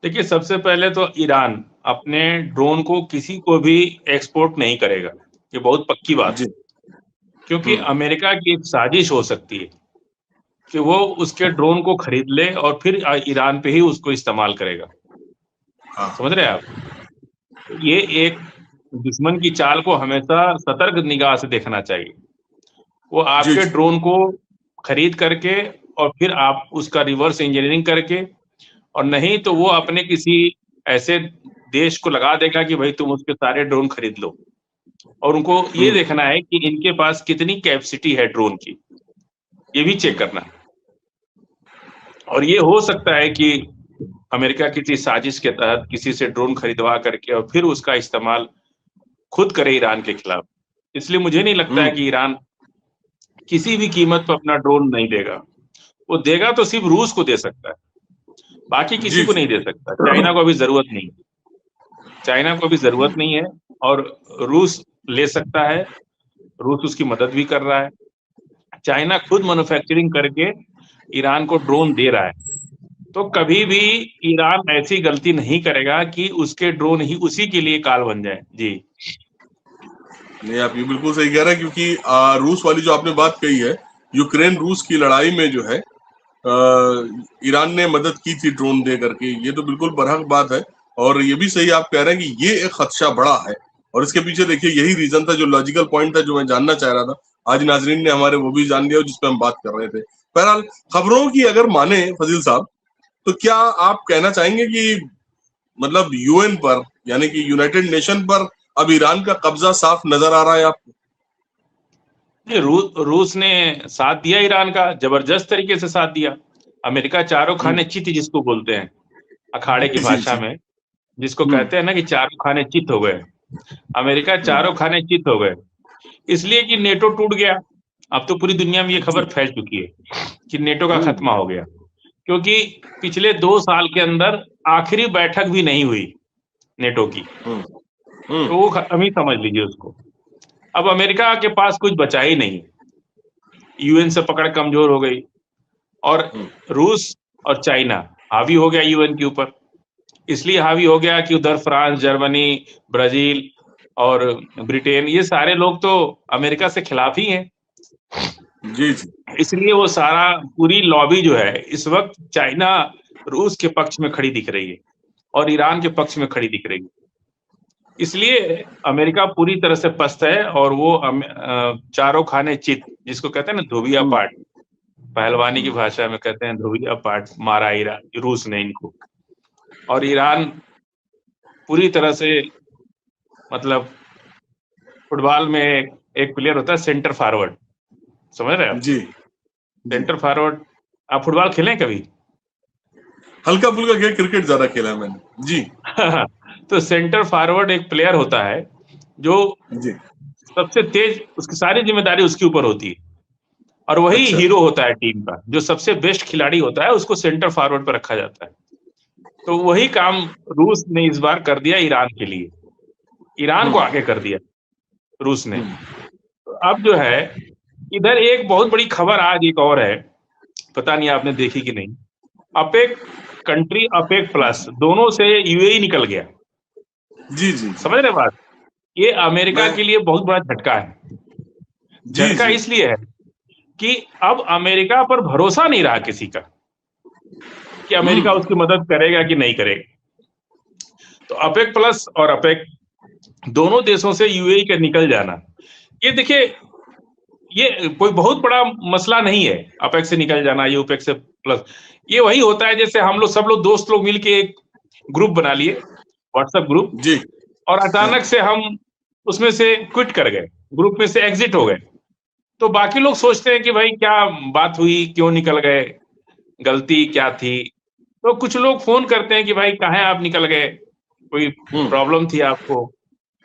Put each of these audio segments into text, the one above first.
देखिए, सबसे पहले तो ईरान अपने ड्रोन को किसी को भी एक्सपोर्ट नहीं करेगा, ये बहुत पक्की बात जी। है। क्योंकि अमेरिका की एक साजिश हो सकती है कि वो उसके ड्रोन को खरीद ले और फिर ईरान पे ही उसको इस्तेमाल करेगा। हाँ। समझ रहे हैं आप? ये एक दुश्मन की चाल को हमेशा सतर्क निगाह से देखना चाहिए। वो जी, आपके जी। ड्रोन को खरीद करके और फिर आप उसका रिवर्स इंजीनियरिंग करके, और नहीं तो वो अपने किसी ऐसे देश को लगा देगा कि भाई तुम उसके सारे ड्रोन खरीद लो। और उनको ये हुँ। देखना है कि इनके पास कितनी कैपेसिटी है ड्रोन की, ये भी चेक करना है। और ये हो सकता है कि अमेरिका किसी साजिश के तहत किसी से ड्रोन खरीदवा करके और फिर उसका इस्तेमाल खुद करे ईरान के खिलाफ। इसलिए मुझे नहीं लगता है हुँ। कि ईरान किसी भी कीमत पर अपना ड्रोन नहीं देगा। वो देगा तो सिर्फ रूस को दे सकता है, बाकी किसी जी, को जी। नहीं दे सकता। चाइना को अभी जरूरत नहीं है, चाइना को अभी जरूरत नहीं है। और रूस ले सकता है, रूस उसकी मदद भी कर रहा है। चाइना खुद मैन्युफैक्चरिंग करके ईरान को ड्रोन दे रहा है। तो कभी भी ईरान ऐसी गलती नहीं करेगा कि उसके ड्रोन ही उसी के लिए काल बन जाए। जी। नहीं, आप ये बिल्कुल सही कह रहे हैं, क्योंकि रूस वाली जो आपने बात कही है, यूक्रेन रूस की लड़ाई में जो है ईरान ने मदद की थी ड्रोन दे करके, ये तो बिल्कुल बरहक बात है। और ये भी सही आप कह रहे हैं कि ये एक खदशा बड़ा है, और इसके पीछे देखिए यही रीजन था, जो लॉजिकल पॉइंट था, जो मैं जानना चाह रहा था। आज नाजरीन ने हमारे वो भी जान लिया जिस पे हम बात कर रहे थे। बहरहाल, खबरों की अगर माने फजील साहब, तो क्या आप कहना चाहेंगे कि मतलब यूएन पर, यानी कि यूनाइटेड नेशन पर अब ईरान का कब्जा साफ नजर आ रहा है आपको? रूस ने साथ दिया ईरान का, जबरदस्त तरीके से साथ दिया। अमेरिका चारों खाने चित जिसको बोलते हैं अखाड़े की जी, भाषा जी। में, जिसको हुँ। कहते हैं ना कि चारों खाने चित हो गए। अमेरिका चारों हुँ। खाने चित हो गए, इसलिए कि नेटो टूट गया। अब तो पूरी दुनिया में ये जी। खबर फैल चुकी है कि नेटो का हुँ। खत्मा हो गया। क्योंकि पिछले 2 साल के अंदर आखिरी बैठक भी नहीं हुई नेटो की। हुँ। हुँ। तो वो अभी समझ लीजिए उसको। अब अमेरिका के पास कुछ बचा ही नहीं, यूएन से पकड़ कमजोर हो गई। और हुँ। रूस और चाइना हावी हो गया यूएन के ऊपर। इसलिए हावी हो गया कि उधर फ्रांस, जर्मनी, ब्राजील और ब्रिटेन, ये सारे लोग तो अमेरिका से खिलाफ ही हैं। जी, जी। इसलिए वो सारा पूरी लॉबी जो है इस वक्त चाइना, रूस के पक्ष में खड़ी दिख रही है और ईरान के पक्ष में खड़ी दिख रही है। इसलिए अमेरिका पूरी तरह से पस्त है और वो चारों खाने चित, जिसको कहते हैं ना धोबिया हुँ। पाट, पहलवानी की हुँ। भाषा में कहते हैं धोबिया पाट मारा ईरान, रूस ने इनको। और ईरान पूरी तरह से, मतलब फुटबॉल में एक प्लेयर होता है सेंटर फॉरवर्ड, समझ रहे हैं आप? जी। जी। सेंटर फॉरवर्ड, आप फुटबॉल खेलें कभी? हल्का-फुल्का खेल, क्रिकेट ज़्यादा खेला है मैंने। जी। तो सेंटर फॉरवर्ड एक प्लेयर होता है जो जी। सबसे तेज, उसकी सारी जिम्मेदारी उसके ऊपर होती है। और वही अच्छा। हीरो होता है टीम का, जो सबसे बेस्ट खिलाड़ी होता है उसको सेंटर फॉरवर्ड पर रखा जाता है। तो वही काम रूस ने इस बार कर दिया ईरान के लिए, ईरान हुँ। को आगे कर दिया रूस ने। हुँ। तो अब जो है, इधर एक बहुत बड़ी खबर आज एक और है, पता नहीं आपने देखी कि नहीं। अपेक कंट्री, अपेक प्लस दोनों से यूएई निकल गया। जी, जी, जी। समझ रहे बात? ये अमेरिका मैं के लिए बहुत बड़ा झटका है। जी, झटका जी। इसलिए है कि अब अमेरिका पर भरोसा नहीं रहा किसी का कि हुँ। अमेरिका उसकी मदद करेगा कि नहीं करेगा। तो अपेक प्लस और अपेक दोनों देशों से यूएई का निकल जाना, ये देखिए, ये कोई बहुत बड़ा मसला नहीं है। अपेक से निकल जाना, ये ओपेक से प्लस, ये वही होता है जैसे हम लोग सब लोग दोस्त लोग मिलके एक ग्रुप बना लिए, व्हाट्सएप ग्रुप, जी। और हाँ। अचानक से हम उसमें से क्विट कर गए, ग्रुप में से एग्जिट हो गए। तो बाकी लोग सोचते हैं कि भाई क्या बात हुई, क्यों निकल गए, गलती क्या थी। तो कुछ लोग फोन करते हैं कि भाई कहाँ आप निकल गए, कोई हुँ। प्रॉब्लम थी आपको।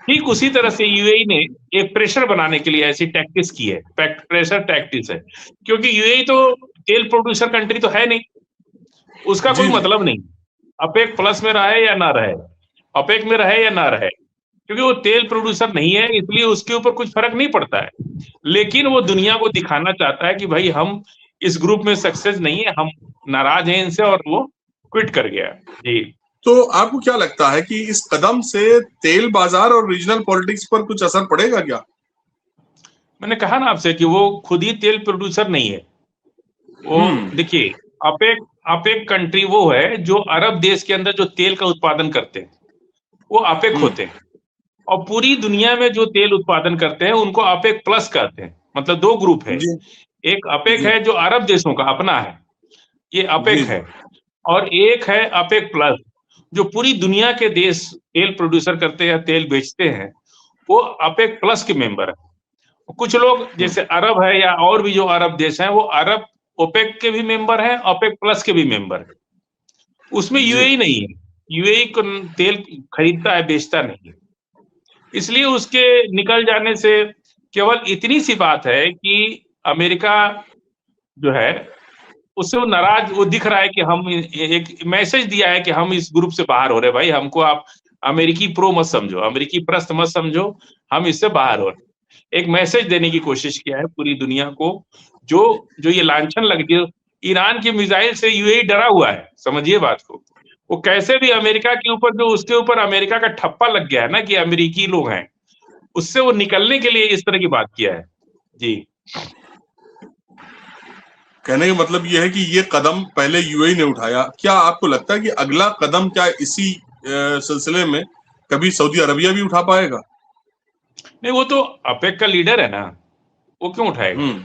ठीक उसी तरह से यूएई ने एक प्रेशर बनाने के लिए ऐसी टैक्टिस की है, प्रेशर टैक्टिस है। क्योंकि यूएई तो तेल प्रोड्यूसर कंट्री तो है नहीं, उसका कोई जी, जी। मतलब नहीं अपेक प्लस में रहे या ना रहे, अपेक में रहे या ना रहे। क्योंकि वो तेल प्रोड्यूसर नहीं है, इसलिए उसके ऊपर कुछ फर्क नहीं पड़ता है। लेकिन वो दुनिया को दिखाना चाहता है कि भाई हम इस ग्रुप में सक्सेस नहीं है, हम नाराज हैं इनसे, और वो क्विट कर गया। जी। तो आपको क्या लगता है कि इस कदम से तेल बाजार और रीजनल पॉलिटिक्स पर कुछ असर पड़ेगा क्या? मैंने कहा ना आपसे कि वो खुद ही तेल प्रोड्यूसर नहीं है। वो देखिए, अपेक अपेक कंट्री वो है जो अरब देश के अंदर जो तेल का उत्पादन करते हैं, वो अपेक होते हैं। और पूरी दुनिया में जो तेल उत्पादन करते हैं उनको अपेक प्लस कहते हैं। मतलब दो ग्रुप है, जी, एक अपेक जी, है जो अरब देशों का अपना है, ये अपेक जी, है। जी, और एक है अपेक प्लस, जो पूरी दुनिया के देश तेल प्रोड्यूसर करते हैं, तेल बेचते हैं, वो अपेक प्लस के मेंबर है। कुछ लोग जैसे अरब है या और भी जो अरब देश हैं, वो अरब ओपेक के भी मेंबर हैं, ओपेक प्लस के भी मेंबर हैं। उसमें जी, यूएई नहीं है। यूएई को तेल खरीदता है, बेचता नहीं है। इसलिए उसके निकल जाने से केवल इतनी सी बात है कि अमेरिका जो है, उससे वो नाराज, वो दिख रहा है कि हम एक मैसेज दिया है कि हम इस ग्रुप से बाहर हो रहे भाई, हमको आप अमेरिकी प्रो मत समझो, अमेरिकी प्रस्त मत समझो, हम इससे बाहर हो रहे। एक मैसेज देने की कोशिश किया है पूरी दुनिया को। जो जो ये लांछन लग गई, ईरान की मिसाइल से यूएई डरा हुआ है, समझिए बात को। वो कैसे भी अमेरिका के ऊपर, जो उसके ऊपर अमेरिका का ठप्पा लग गया है ना कि अमेरिकी लोग हैं, उससे वो निकलने के लिए इस तरह की बात किया है। जी। कहने का मतलब ये है कि ये कदम पहले यूएई ने उठाया। क्या आपको लगता है कि अगला कदम क्या इसी सिलसिले में कभी सऊदी अरबिया भी उठा पाएगा? नहीं, वो तो अपेक का लीडर है ना, वो क्यों उठाएगा? हम्म,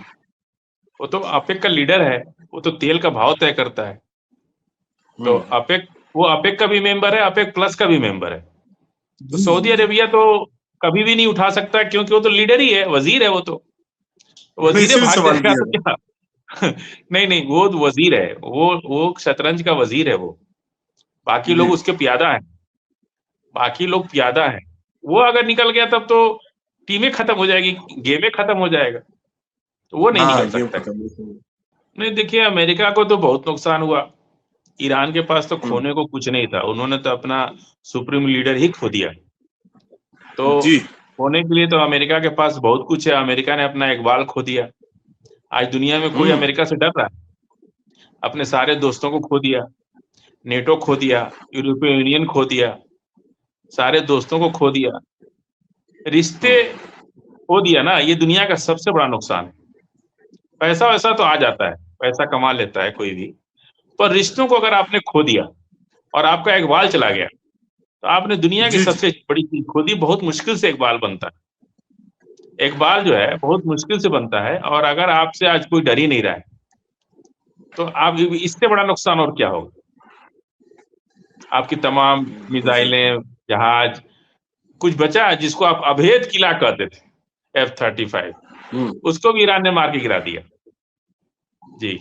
वो तो अपेक का लीडर है, वो तो तेल का भाव तय करता है। तो हम्म, अपेक, वो अपेक का भी मेंबर है, अपेक प्लस का भी मेंबर है। तो जी, जी, सऊदी जी। अरेबिया तो कभी भी नहीं उठा सकता, क्योंकि वो तो लीडर ही है, वजीर है वो तो। मैंने वजीर इसीलिए भाग सवाल जाएगा किया तो था। क्या? नहीं नहीं, वो तो वजीर है, वो शतरंज का वजीर है वो। बाकी जी, लोग उसके प्यादा हैं, बाकी लोग प्यादा हैं। वो अगर निकल गया तब तो टीमें खत्म हो जाएगी, गेमें खत्म हो जाएगा। तो वो नहीं हाँ, निकल गेम सकता। खत्म हो। नहीं, देखिए, अमेरिका को तो बहुत नुकसान हुआ। ईरान के पास तो हम्म, खोने को कुछ नहीं था, उन्होंने तो अपना सुप्रीम लीडर ही खो दिया। तो जी, खोने के लिए तो अमेरिका के पास बहुत कुछ है, अमेरिका ने अपना इकबाल खो दिया। आज दुनिया में कोई हम्म, अमेरिका से डर रहा है? अपने सारे दोस्तों को खो दिया, नेटो खो दिया, यूरोपियन यूनियन खो दिया, सारे दोस्तों को खो दिया, रिश्ते हम्म, खो दिया ना। ये दुनिया का सबसे बड़ा नुकसान है। पैसा वैसा तो आ जाता है, पैसा कमा लेता है कोई भी, पर रिश्तों को अगर आपने खो दिया और आपका इकबाल चला गया, तो आपने दुनिया की जी, जी। सबसे बड़ी चीज खो दी। बहुत मुश्किल से इकबाल बनता है, इकबाल जो है बहुत मुश्किल से बनता है। और अगर आपसे आज कोई डर ही नहीं रहा है, तो आप, इससे बड़ा नुकसान और क्या होगा? आपकी तमाम बिल्कुल सही कहा। मिसाइलें, जहाज, कुछ बचा जिसको आप अभेद किला कहते थे, F-35, हम्म। उसको भी ईरान ने मार के गिरा दिया। जी।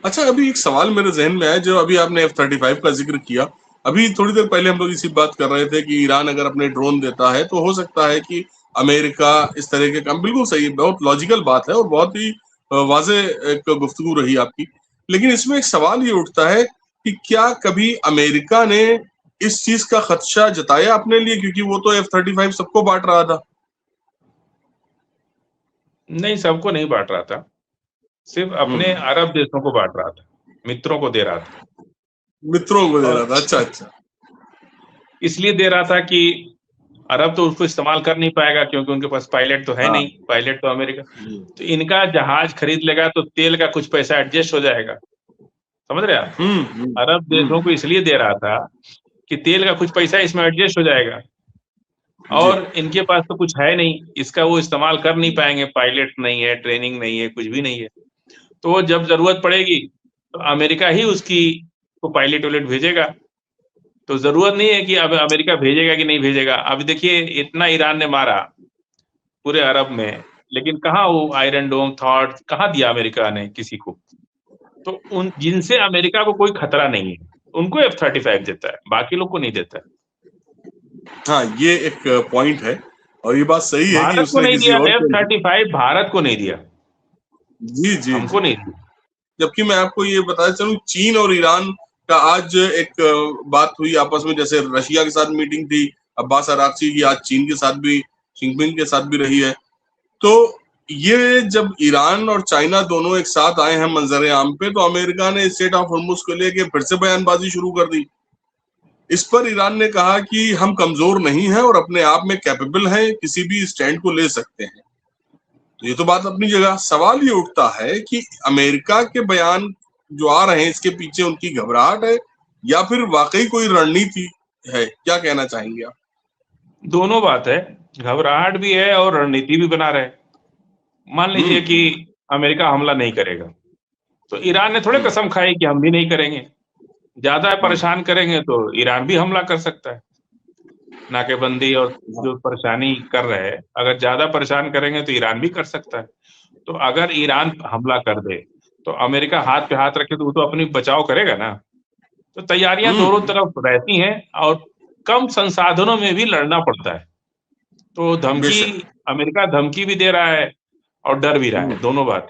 अच्छा, अभी एक सवाल मेरे जहन में आया, जो अभी आपने F-35 का जिक्र किया। अभी थोड़ी देर पहले हम लोग इसी बात कर रहे थे कि ईरान अगर अपने ड्रोन देता है तो हो सकता है कि अमेरिका इस तरह के काम, बिल्कुल सही, बहुत लॉजिकल बात है और बहुत ही वाजे एक गुफ्तगू रही आपकी। लेकिन इसमें एक सवाल ये उठता है कि क्या कभी अमेरिका ने इस चीज का खदशा जताया अपने लिए, क्योंकि वो तो F-35 सबको बांट रहा था। नहीं, सबको नहीं बांट रहा था, सिर्फ अपने हम्म, अरब देशों को बांट रहा था, मित्रों को दे रहा था। मित्रों को दे रहा और था। अच्छा, अच्छा। इसलिए दे रहा था कि अरब तो उसको इस्तेमाल कर नहीं पाएगा, क्योंकि उनके पास पायलट तो है हाँ। नहीं, पायलट तो अमेरिका। हम्म, तो इनका जहाज खरीद लेगा तो तेल का कुछ पैसा एडजस्ट हो जाएगा। समझ रहे आप? हम्म, अरब देशों को इसलिए दे रहा था कि तेल का कुछ पैसा इसमें एडजस्ट हो जाएगा। जी, और इनके पास तो कुछ है नहीं, इसका वो इस्तेमाल कर नहीं पाएंगे, पायलट नहीं है, ट्रेनिंग नहीं है, कुछ भी नहीं है। तो वो जब जरूरत पड़ेगी तो अमेरिका ही उसकी को पायलट वायलट भेजेगा। तो जरूरत नहीं है कि अब अमेरिका भेजेगा कि नहीं भेजेगा। अब देखिए, इतना ईरान ने मारा पूरे अरब में, लेकिन कहाँ वो आयरन डोम थॉट कहाँ दिया अमेरिका ने किसी को? तो उन जिनसे अमेरिका को कोई खतरा नहीं है, उनको F-35 देता है, बाकी लोग को नहीं देता है। हाँ, ये एक पॉइंट है और ये बात सही है कि भारत को उसने नहीं किसी दिया और को। F-35, भारत को नहीं दिया, जी, जी, हमको जी। नहीं दिया। जबकि मैं आपको ये बताना चलूं, चीन और ईरान का आज एक बात हुई आपस में, जैसे रशिया के साथ मीटिंग थी अब्बास अरागची की, आज चीन के साथ भी, जिनपिंग के साथ भी रही है। तो ये जब ईरान और चाइना दोनों एक साथ आए हैं मंजर आम पे, तो अमेरिका ने स्टेट ऑफ हॉर्मुज को लेके फिर से बयानबाजी शुरू कर दी। इस पर ईरान ने कहा कि हम कमजोर नहीं हैं और अपने आप में कैपेबल हैं, किसी भी स्टैंड को ले सकते हैं। तो ये तो बात अपनी जगह। सवाल ये उठता है कि अमेरिका के बयान जो आ रहे हैं, इसके पीछे उनकी घबराहट है या फिर वाकई कोई रणनीति है? क्या कहना चाहेंगे आप? दोनों बात है, घबराहट भी है और रणनीति भी बना रहे। मान लीजिए कि अमेरिका हमला नहीं करेगा, तो ईरान ने थोड़े कसम खाई कि हम भी नहीं करेंगे। ज्यादा परेशान करेंगे तो ईरान भी हमला कर सकता है। नाकेबंदी और जो परेशानी कर रहे हैं, अगर ज्यादा परेशान करेंगे तो ईरान भी कर सकता है। तो अगर ईरान हमला कर दे तो अमेरिका हाथ पे हाथ रखे तो वो तो अपनी बचाव करेगा ना। तो तैयारियां दोनों तरफ रहती हैं और कम संसाधनों में भी लड़ना पड़ता है। तो धमकी, अमेरिका धमकी भी दे रहा है और डर भी रहा है, दोनों बात।